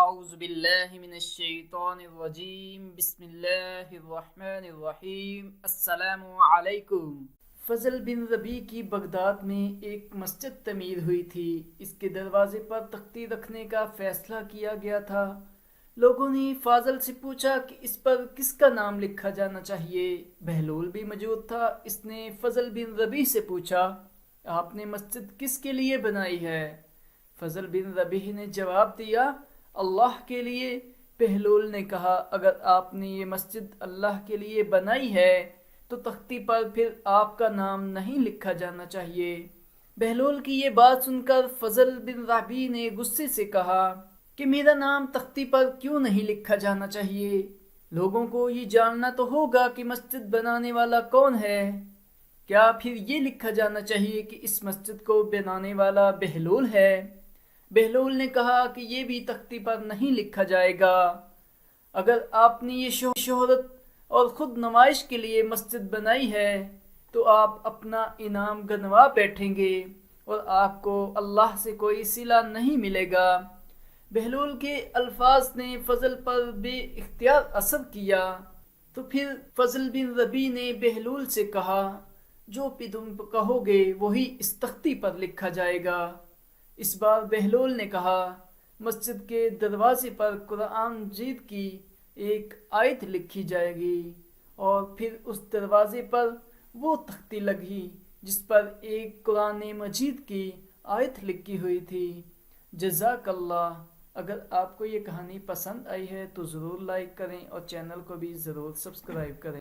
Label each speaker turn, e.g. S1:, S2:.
S1: اعوذ باللہ من الشیطان الرجیم بسم اللہ الرحمن الرحیم السلام علیکم۔ فضل بن ربیع کی بغداد میں ایک مسجد تعمیر ہوئی تھی۔ اس کے دروازے پر تختی رکھنے کا فیصلہ کیا گیا تھا۔ لوگوں نے فاضل سے پوچھا کہ اس پر کس کا نام لکھا جانا چاہیے۔ بہلول بھی موجود تھا۔ اس نے فضل بن ربیع سے پوچھا، آپ نے مسجد کس کے لیے بنائی ہے؟ فضل بن ربیع نے جواب دیا، اللہ کے لیے۔ بہلول نے کہا، اگر آپ نے یہ مسجد اللہ کے لیے بنائی ہے تو تختی پر پھر آپ کا نام نہیں لکھا جانا چاہیے۔ بہلول کی یہ بات سن کر فضل بن ربیع نے غصے سے کہا کہ میرا نام تختی پر کیوں نہیں لکھا جانا چاہیے؟ لوگوں کو یہ جاننا تو ہوگا کہ مسجد بنانے والا کون ہے۔ کیا پھر یہ لکھا جانا چاہیے کہ اس مسجد کو بنانے والا بہلول ہے؟ بہلول نے کہا کہ یہ بھی تختی پر نہیں لکھا جائے گا۔ اگر آپ نے یہ شہرت اور خود نمائش کے لیے مسجد بنائی ہے تو آپ اپنا انعام گنوا بیٹھیں گے اور آپ کو اللہ سے کوئی صلہ نہیں ملے گا۔ بہلول کے الفاظ نے فضل پر بے اختیار اثر کیا، تو پھر فضل بن ربیع نے بہلول سے کہا، جو بھی تم کہو گے وہی اس تختی پر لکھا جائے گا۔ اس بار بہلول نے کہا، مسجد کے دروازے پر قرآن مجید کی ایک آیت لکھی جائے گی، اور پھر اس دروازے پر وہ تختی لگی جس پر ایک قرآن مجید کی آیت لکھی ہوئی تھی۔ جزاک اللہ۔ اگر آپ کو یہ کہانی پسند آئی ہے تو ضرور لائک کریں اور چینل کو بھی ضرور سبسکرائب کریں۔